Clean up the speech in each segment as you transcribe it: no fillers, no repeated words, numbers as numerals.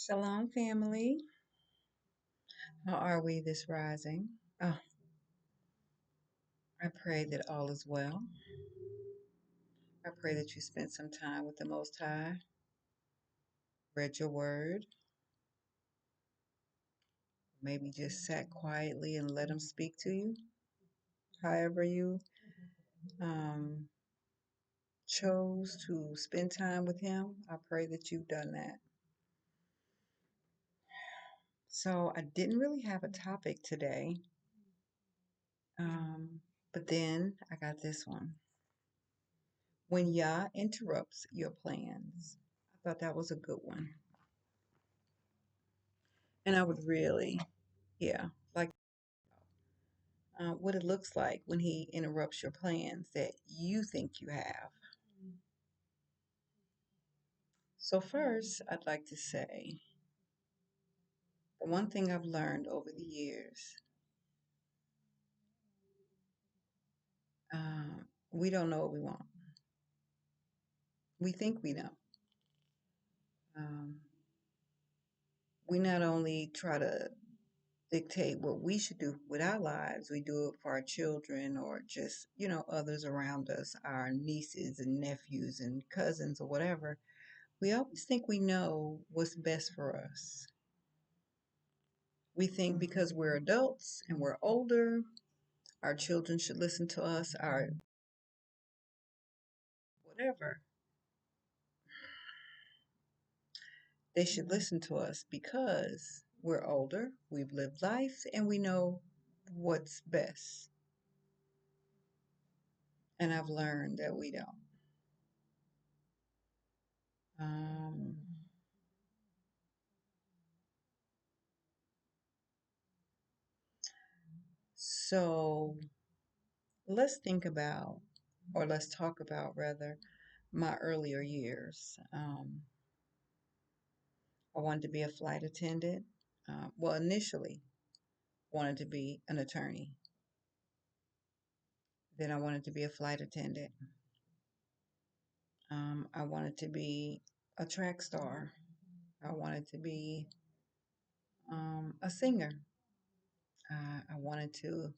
Shalom, family. How are we this rising? Oh, I pray that all is well. I pray that you spent some time with the Most High, read your word, maybe just sat quietly and let Him speak to you. However, you um, chose to spend time with Him, I pray that you've done that. So, I didn't really have a topic today, um, but then I got this one. When Yah interrupts your plans. I thought that was a good one. And I would really, yeah, like what it looks like when he interrupts your plans that you think you have. So, first, I'd like to say the one thing I've learned over the years, we don't know what we want. We think we know. Um, we not only try to dictate what we should do with our lives, we do it for our children or just, others around us, our nieces and nephews and cousins or whatever. We always think we know what's best for us. We think because we're adults and we're older, our children should listen to us, our whatever. They should listen to us because we're older, we've lived life, and we know what's best. And I've learned that we don't. Um, so let's think about, or let's talk about rather, my earlier years. I wanted to be a flight attendant. Well, initially, wanted to be an attorney. Then I wanted to be a flight attendant. I wanted to be a track star. I wanted to be a singer. I wanted to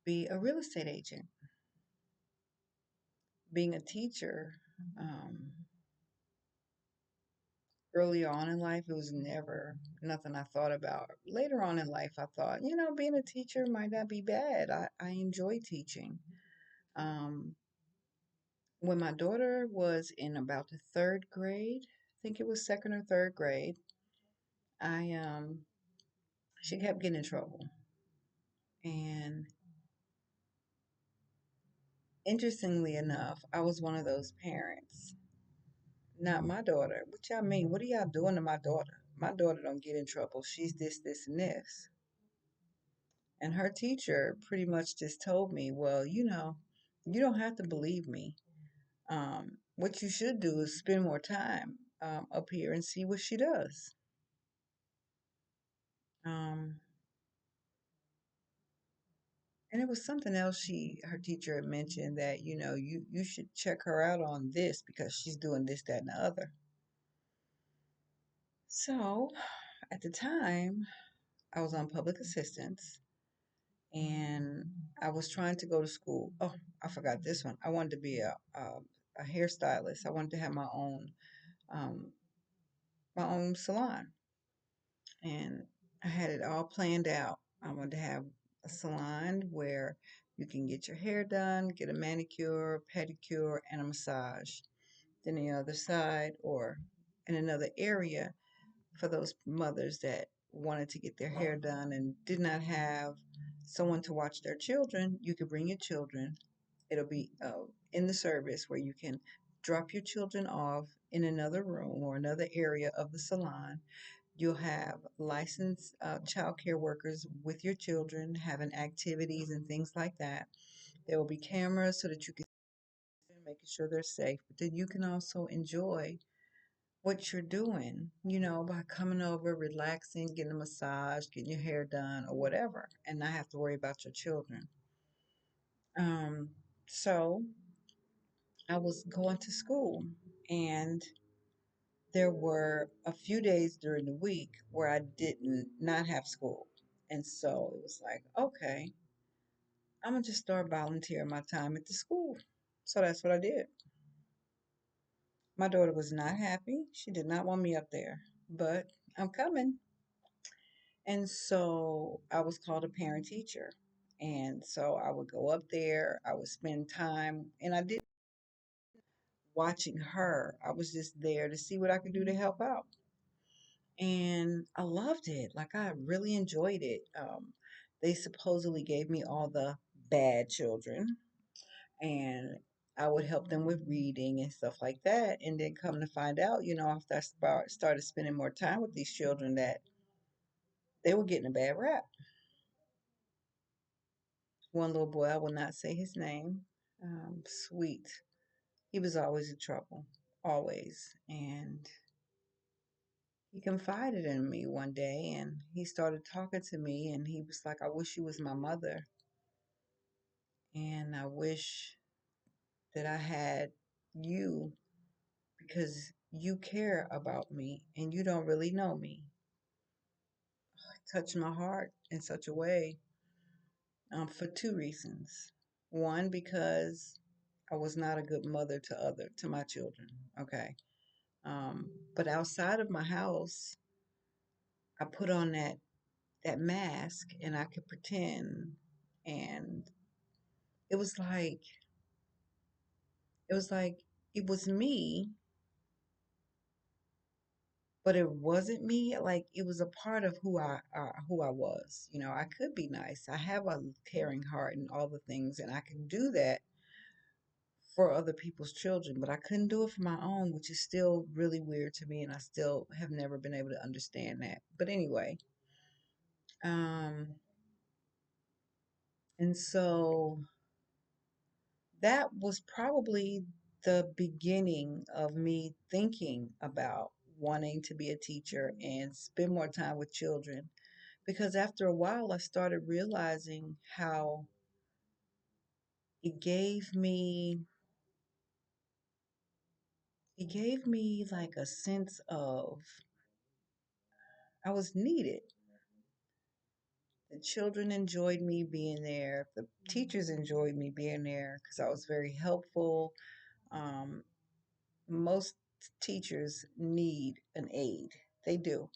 be a real estate agent. Being a teacher, um, earlier on in life, it was never nothing I thought about. Later on in life, I thought, being a teacher might not be bad. I enjoy teaching. Um, when my daughter was in about the third grade, I think it was second or third grade, I she kept getting in trouble. And interestingly enough, I was one of those parents. Not my daughter. What y'all mean? What are y'all doing to my daughter? My daughter don't get in trouble. She's this, this, and this. And her teacher pretty much just told me, well, you don't have to believe me. What you should do is spend more time up here and see what she does. Um, and it was something else her teacher had mentioned that, you should check her out on this because she's doing this, that, and the other. So at the time, I was on public assistance and I was trying to go to school. Oh, I forgot this one. I wanted to be a hairstylist. I wanted to have um, my own salon, and I had it all planned out. I wanted to have a salon where you can get your hair done, get a manicure, pedicure, and a massage. Then the other side or in another area for those mothers that wanted to get their hair done and did not have someone to watch their children, you could bring your children. It'll be in the service where you can drop your children off in another room or another area of the salon. You'll have licensed child care workers with your children having activities and things like that. There will be cameras so that you can making sure they're safe, but then you can also enjoy what you're doing, by coming over, relaxing, getting a massage, getting your hair done, or whatever, and not have to worry about your children. Um, so I was going to school, and there were a few days during the week where I didn't not have school. And so it was like, okay, I'm gonna just start volunteering my time at the school. So that's what I did. My daughter was not happy. She did not want me up there, but I'm coming. And so I was called a parent teacher. And so I would go up there, I would spend time, and I did watching her. I was just there to see what I could do to help out. And I loved it. Like I really enjoyed it. They supposedly gave me all the bad children, and I would help them with reading and stuff like that. And then come to find out, after started spending more time with these children, that they were getting a bad rap. One little boy, I will not say his name, sweet. He was always in trouble, always. And he confided in me one day and he started talking to me and he was like, I wish you was my mother. And I wish that I had you because you care about me and you don't really know me. It touched my heart in such a way for two reasons. One, because I was not a good mother to my children. Okay. But outside of my house, I put on that mask and I could pretend. And it was like it was like it was me, but it wasn't me. Like it was a part of who I was. I could be nice. I have a caring heart and all the things, and I can do that for other people's children, but I couldn't do it for my own, which is still really weird to me, and I still have never been able to understand that. But anyway, um, and so that was probably the beginning of me thinking about wanting to be a teacher and spend more time with children because after a while I started realizing how it gave me it gave me like a sense of I was needed. The children enjoyed me being there. The teachers enjoyed me being there because I was very helpful. Um, most teachers need an aide. They do.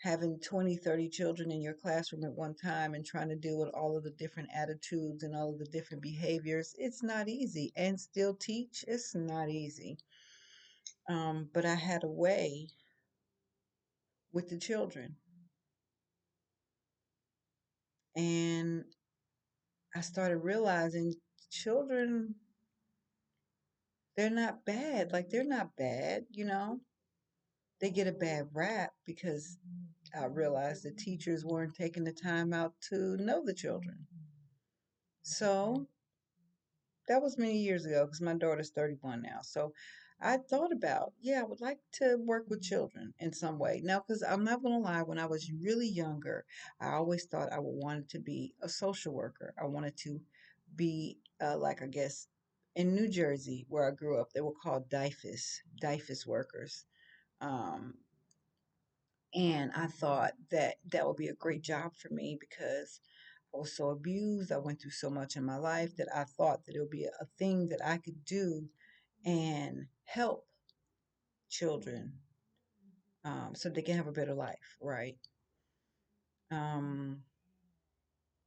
Having 20, 30 children in your classroom at one time and trying to deal with all of the different attitudes and all of the different behaviors, it's not easy. And still teach, it's not easy. But I had a way with the children. And I started realizing children, they're not bad. Like, they're not bad. They get a bad rap because I realized the teachers weren't taking the time out to know the children. So that was many years ago because my daughter's 31 now. So I thought about, yeah, I would like to work with children in some way. Now, because I'm not going to lie, when I was really younger, I always thought I would wanted to be a social worker. I wanted to be like, I guess, in New Jersey, where I grew up, they were called DIFUS workers. Um, and I thought that that would be a great job for me because I was so abused. I went through so much in my life that I thought that it would be a thing that I could do and help children so they can have a better life, right? Um,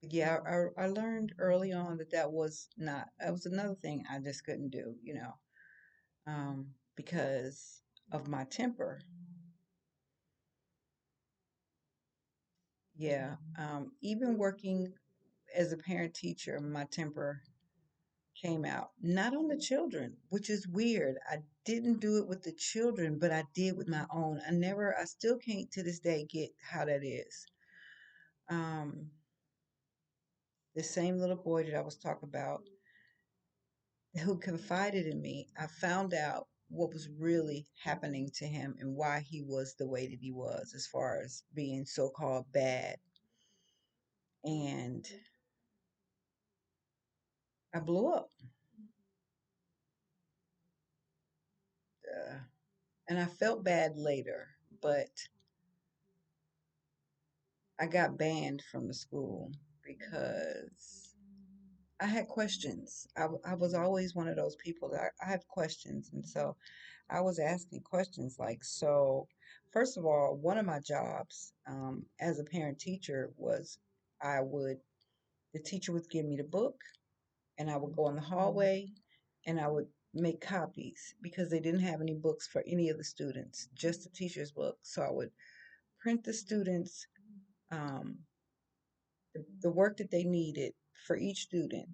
yeah, I learned early on that that was another thing I just couldn't do, because of my temper. Yeah, even working as a parent teacher, my temper came out. Not on the children, which is weird. I didn't do it with the children, but I did with my own. I still can't to this day get how that is. Um, the same little boy that I was talking about who confided in me, I found out what was really happening to him and why he was the way that he was as far as being so-called bad. And I blew up. Uh, And I felt bad later, but I got banned from the school because I had questions. I was always one of those people that I have questions. And so I was asking questions like, so, first of all, one of my jobs as a parent teacher was I would, the teacher would give me the book and I would go in the hallway and I would make copies because they didn't have any books for any of the students, just the teacher's book. So I would print the students um, the work that they needed for each student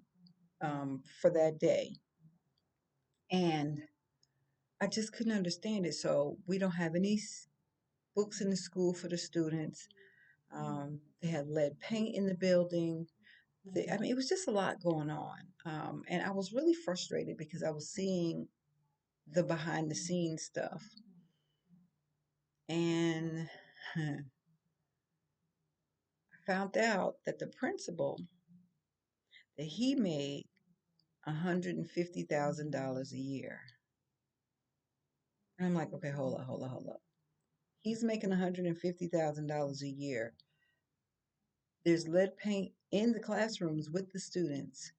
for that day. And I just couldn't understand it. So we don't have any books in the school for the students. They had lead paint in the building. I mean, it was just a lot going on. And I was really frustrated because I was seeing the behind the scenes stuff. And I found out that the principal, that he made $150,000 a year. And I'm like, okay, hold up. He's making $150,000 a year. There's lead paint in the classrooms with the students.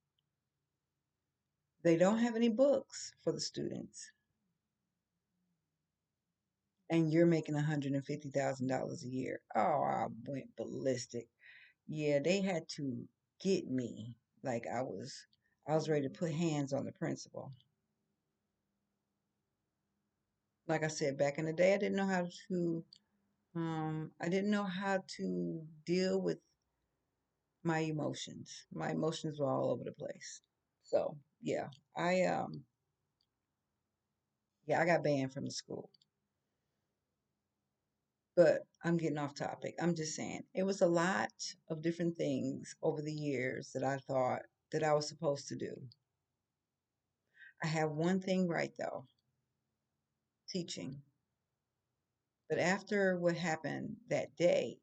They don't have any books for the students. And you're making $150,000 a year. Oh, I went ballistic. Yeah, they had to get me. Like I was ready to put hands on the principal. Like I said, back in the day, I didn't know how to deal with my emotions. My emotions were all over the place. So yeah, I yeah, I got banned from the school. But I'm getting off topic. I'm just saying it was a lot of different things over the years that I thought that I was supposed to do. I have one thing right though, teaching. But after what happened that day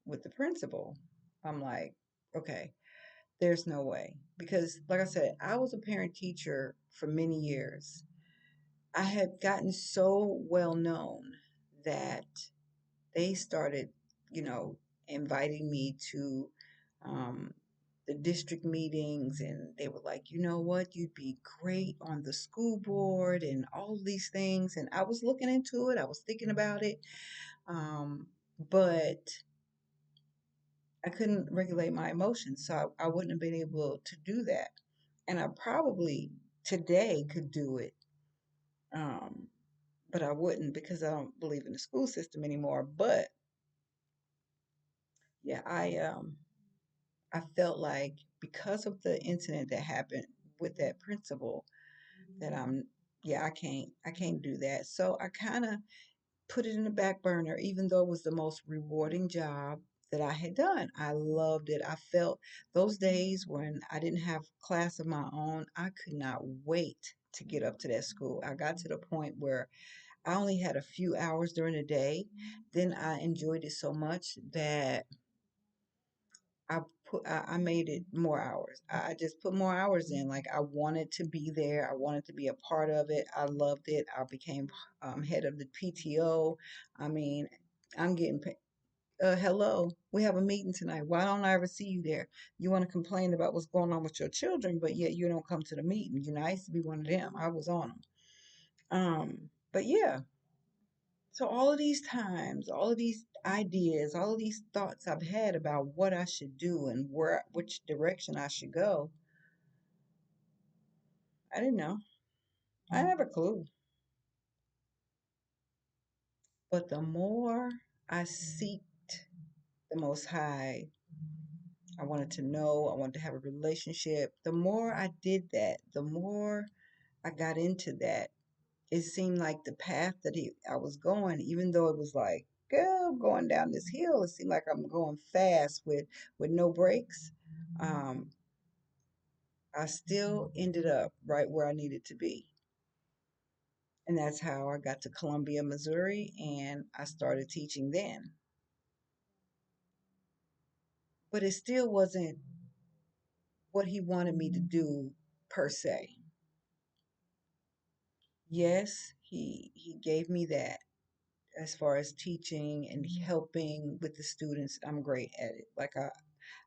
with the principal, I'm like, okay, there's no way. Because like I said, I was a parent teacher for many years. I had gotten so well known that they started, you know, inviting me to um, the district meetings, and they were like, you know what, you'd be great on the school board and all these things. And I was looking into it, I was thinking about it, but I couldn't regulate my emotions, so I wouldn't have been able to do that. And I probably today could do it, um, but I wouldn't because I don't believe in the school system anymore. But yeah, I felt like because of the incident that happened with that principal that yeah, I can't do that. So I kind of put it in the back burner even though it was the most rewarding job that I had done. I loved it. I felt those days when I didn't have class of my own, I could not wait to get up to that school. I got to the point where I only had a few hours during the day. Then I enjoyed it so much that I made it more hours. I just put more hours in. Like I wanted to be there. I wanted to be a part of it. I loved it. I became head of the PTO. I mean, I'm getting paid. Hello, we have a meeting tonight. Why don't I ever see you there? You want to complain about what's going on with your children, but yet you don't come to the meeting. You know, I used to be one of them. I was on them. But yeah, so all of these times, all of these ideas, all of these thoughts I've had about what I should do and which direction I should go, I didn't know. I have a clue. But the more I seeked the Most High, I wanted to know, I wanted to have a relationship. The more I did that, the more I got into that. It seemed like the path that I was going, even though it was like, girl, going down this hill, it seemed like I'm going fast with no brakes. Um, I still ended up right where I needed to be. And that's how I got to Columbia, Missouri, and I started teaching then. But it still wasn't what he wanted me to do per se. Yes, he gave me that as far as teaching and helping with the students. I'm great at it.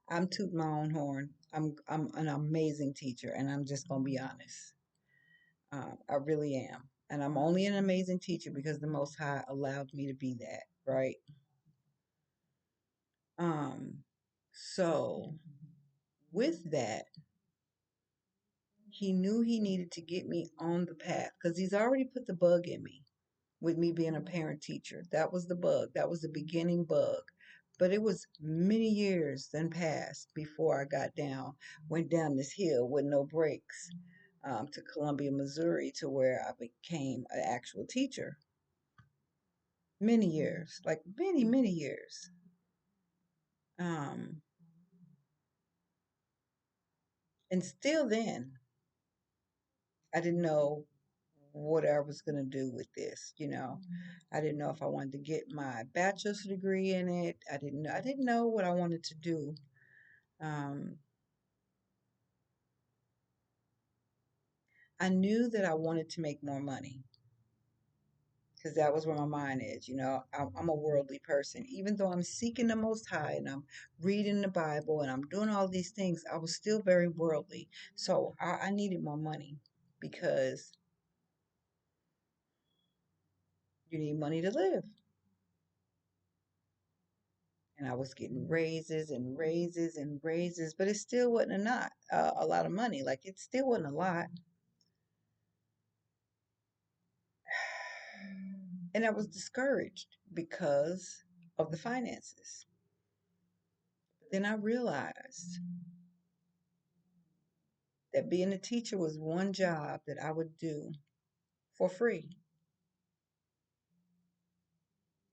I'm tooting my own horn. I'm an amazing teacher, and I'm just gonna be honest. I really am, and I'm only an amazing teacher because the Most High allowed me to be that. Right. Um. So with that, he knew he needed to get me on the path because he's already put the bug in me with me being a parent teacher. That was the bug. That was the beginning bug. But it was many years then passed before I went down this hill with no brakes, to Columbia, Missouri, to where I became an actual teacher. Many years, like many, many years. Um, and still then, I didn't know what I was going to do with this, you know. I didn't know if I wanted to get my bachelor's degree in it. I didn't know what I wanted to do. Um, I knew that I wanted to make more money because that was where my mind is. You know, I'm a worldly person. Even though I'm seeking the Most High and I'm reading the Bible and I'm doing all these things, I was still very worldly. So I needed more money because you need money to live. And I was getting raises and raises and raises, but it still wasn't a lot of money. Like it still wasn't a lot. And I was discouraged because of the finances. Then I realized that being a teacher was one job that I would do for free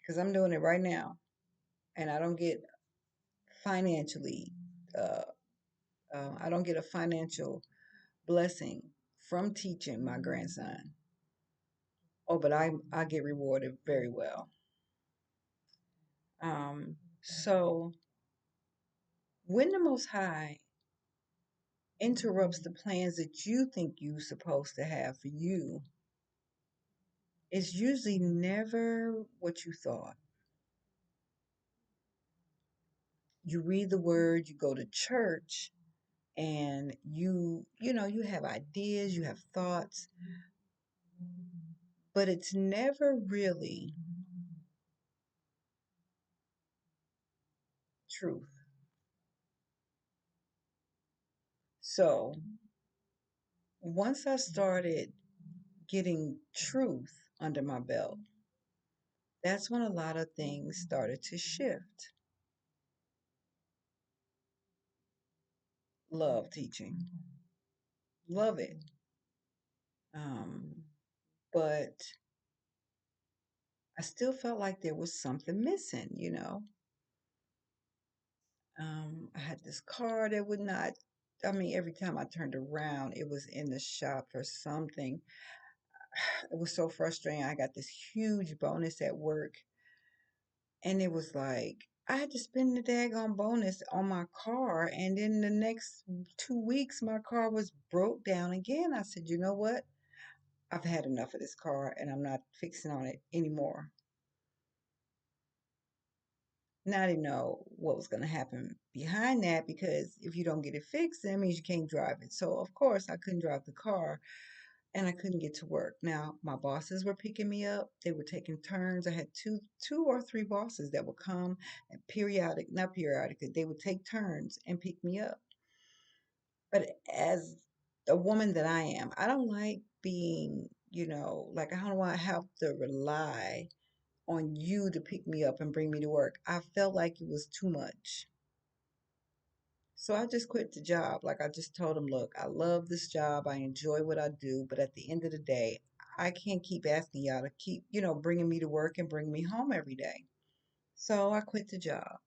because I'm doing it right now and I don't get financially, uh, I don't get a financial blessing from teaching my grandson. Oh, but I get rewarded very well. So when the Most High interrupts the plans that you think you're supposed to have for you, it's usually never what you thought. You read the word, you go to church, and you have ideas, you have thoughts, but it's never really truth. So once I started getting truth under my belt, that's when a lot of things started to shift. Love teaching, love it. Um, but I still felt like there was something missing, you know. I had this car that would not, I mean, every time I turned around, it was in the shop for something. It was so frustrating. I got this huge bonus at work, and it was like, I had to spend the daggone bonus on my car, and then the next 2 weeks, my car was broke down again. I said, you know what? I've had enough of this car, and I'm not fixing on it anymore. Now I didn't know what was going to happen behind that because if you don't get it fixed, that means you can't drive it. So of course I couldn't drive the car and I couldn't get to work. Now my bosses were picking me up. They were taking turns. I had two or three bosses that would come and not periodically, they would take turns and pick me up. But as a woman that I am, I don't like being, like I don't want to have to rely on you to pick me up and bring me to work. I felt like it was too much. So I just quit the job. Like I just told him, look, I love this job. I enjoy what I do. But at the end of the day, I can't keep asking y'all to keep, bringing me to work and bring me home every day. So I quit the job.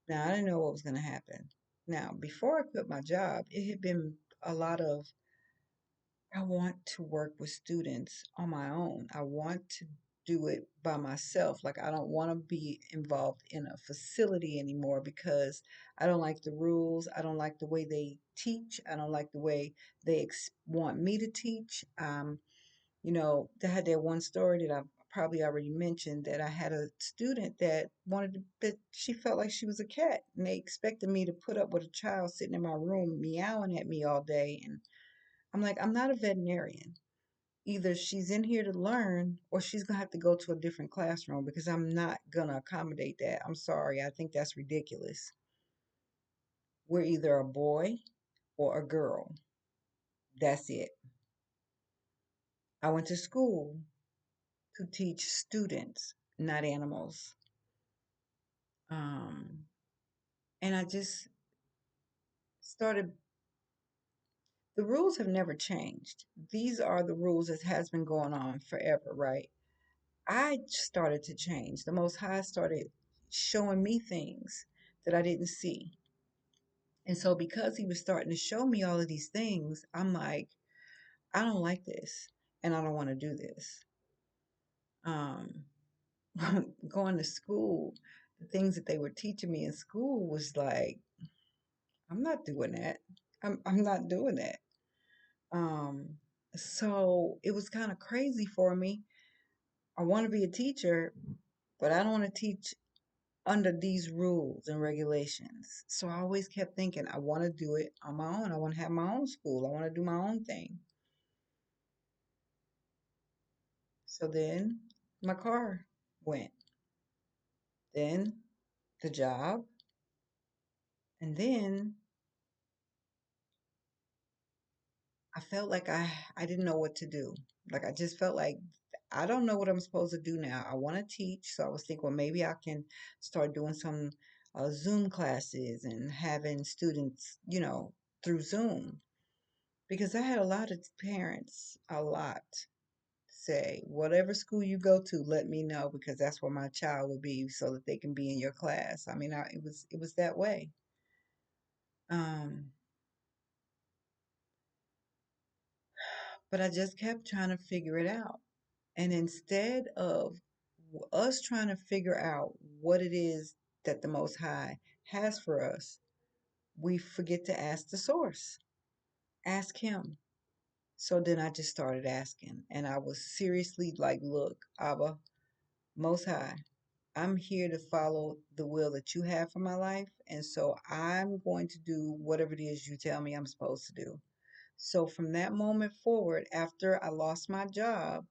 Now, I didn't know what was going to happen. Now, before I quit my job, it had been a lot of I want to work with students on my own. I want to do it by myself. Like, I don't want to be involved in a facility anymore because I don't like the rules. I don't like the way they teach. I don't like the way they want me to teach. They had that one story that I probably already mentioned, that I had a student that wanted to, that she felt like she was a cat, and they expected me to put up with a child sitting in my room meowing at me all day. And I'm like, I'm not a veterinarian. Either she's in here to learn or she's going to have to go to a different classroom, because I'm not going to accommodate that. I'm sorry. I think that's ridiculous. We're either a boy or a girl. That's it. I went to school to teach students, not animals. Um, and I just started, the rules have never changed. These are the rules that has been going on forever, right? I started to change. The Most High started showing me things that I didn't see. And so, because he was starting to show me all of these things, I'm like, I don't like this, and I don't want to do this. Um, Going to school, the things that they were teaching me in school was like, I'm not doing that. I'm not doing that. Um, so it was kind of crazy for me. I want to be a teacher, but I don't want to teach under these rules and regulations. So I always kept thinking, I want to do it on my own. I want to have my own school. I want to do my own thing. So then my car went, then the job, and then I felt like I didn't know what to do. Like I just felt like I don't know what I'm supposed to do now. I want to teach, so I was thinking, well, maybe I can start doing some Zoom classes and having students, through Zoom. Because I had a lot of parents, a lot, say, whatever school you go to, let me know, because that's where my child will be, so that they can be in your class. I mean, it was that way. Um, but I just kept trying to figure it out. And instead of us trying to figure out what it is that the Most High has for us, we forget to ask the source, ask Him. So then I just started asking, and I was seriously like, look, Abba, Most High, I'm here to follow the will that you have for my life. And so I'm going to do whatever it is you tell me I'm supposed to do. So from that moment forward, after I lost my job,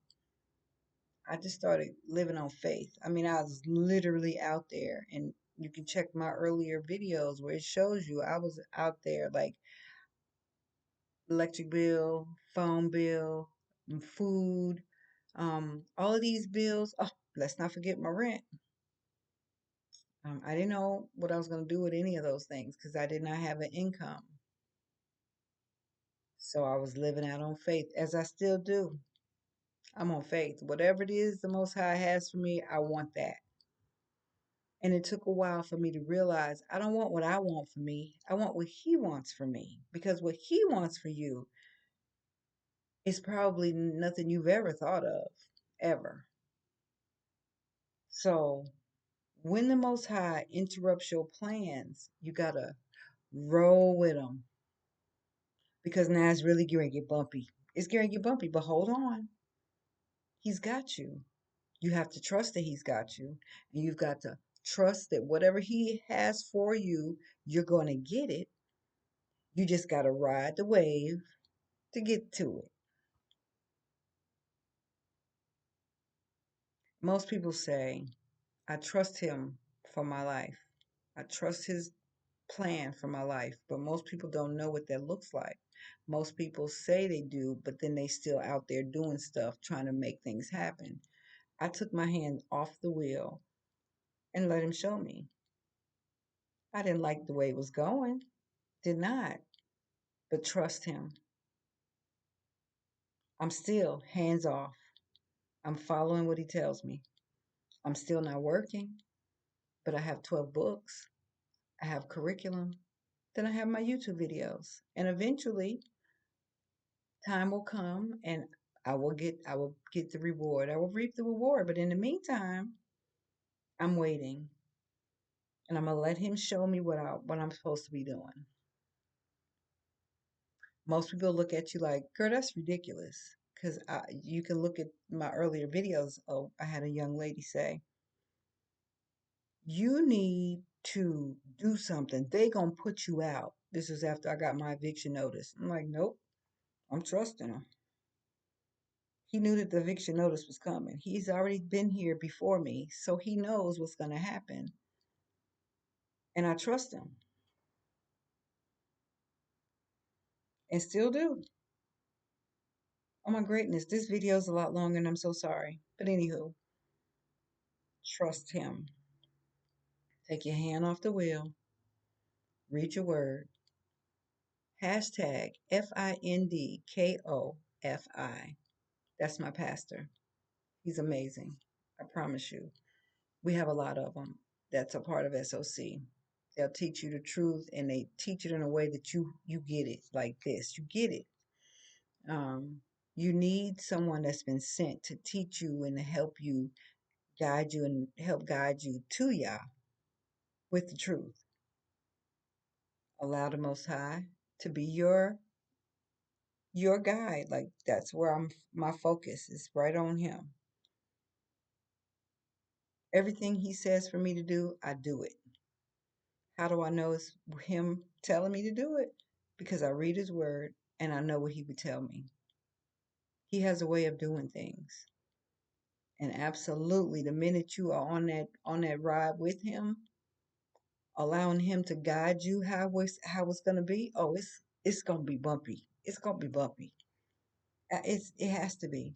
I just started living on faith. I mean, I was literally out there, and you can check my earlier videos where it shows you I was out there, like electric bill, phone bill, and food, all of these bills. Oh, let's not forget my rent. I didn't know what I was going to do with any of those things because I did not have an income. So I was living out on faith, as I still do. I'm on faith. Whatever it is the Most High has for me, I want that. And it took a while for me to realize I don't want what I want for me. I want what He wants for me. Because what He wants for you is probably nothing you've ever thought of, ever. So when the Most High interrupts your plans, you got to roll with Him. Because now it's really going to get bumpy. It's going to get bumpy, but hold on. He's got you. You have to trust that He's got you. And you've got to trust that whatever He has for you, you're going to get it. You just got to ride the wave to get to it. Most people say, I trust Him for my life. I trust His plan for my life. But most people don't know what that looks like. Most people say they do, but then they still out there doing stuff, trying to make things happen. I took my hand off the wheel and let Him show me. I didn't like the way it was going, did not, but trust Him. I'm still hands off. I'm following what He tells me. I'm still not working, but I have 12 books. I have curriculum. Then I have my YouTube videos. And eventually, time will come and I will get the reward. I will reap the reward. But in the meantime, I'm waiting. And I'm gonna let Him show me what I'm supposed to be doing. Most people look at you like, girl, that's ridiculous. Because you can look at my earlier videos. Oh, I had a young lady say, "You need to do something. They gonna put you out." This was after I got my eviction notice. I'm like, nope, I'm trusting him. He knew that the eviction notice was coming. He's already been here before me, so he knows what's gonna happen, and I trust him, and still do. Oh my greatness, this video is a lot longer, and I'm so sorry. But anywho, trust him. Take your hand off the wheel. Read your word. Hashtag FINDKOFI. That's my pastor. He's amazing. I promise you. We have a lot of them that's a part of SOC. They'll teach you the truth, and they teach it in a way that you get it like this. You get it. Um, you need someone that's been sent to teach you and to help you, guide you, and help guide you to Yah with the truth. Allow the Most High to be your guide. Like that's where my focus is right on him. Everything he says for me to do, I do it. How do I know it's him telling me to do it? Because I read his word and I know what he would tell me. He has a way of doing things. And absolutely, the minute you are on that ride with him, allowing him to guide you how it's gonna be, oh, it's gonna be bumpy. It's gonna be bumpy. It has to be.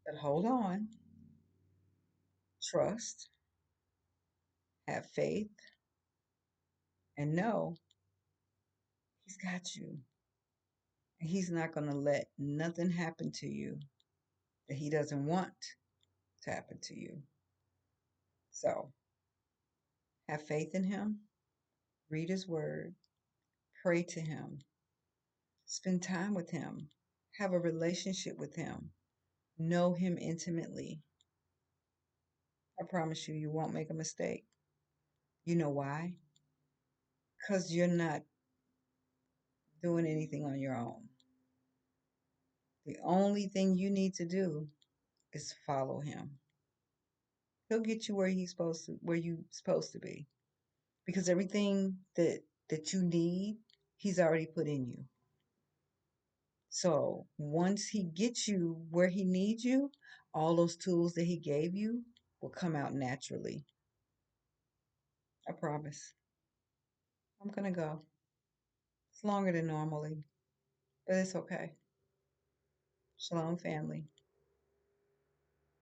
But hold on, trust, have faith, and know he's got you. And he's not gonna let nothing happen to you that he doesn't want to happen to you. So have faith in him, read his word, pray to him, spend time with him, have a relationship with him, know him intimately. I promise you, you won't make a mistake. You know why? Because you're not doing anything on your own. The only thing you need to do is follow him. He'll get you where you supposed to be. Because everything that you need, he's already put in you. So once he gets you where he needs you, all those tools that he gave you will come out naturally. I promise. I'm gonna go. It's longer than normally, but it's okay. Shalom, family.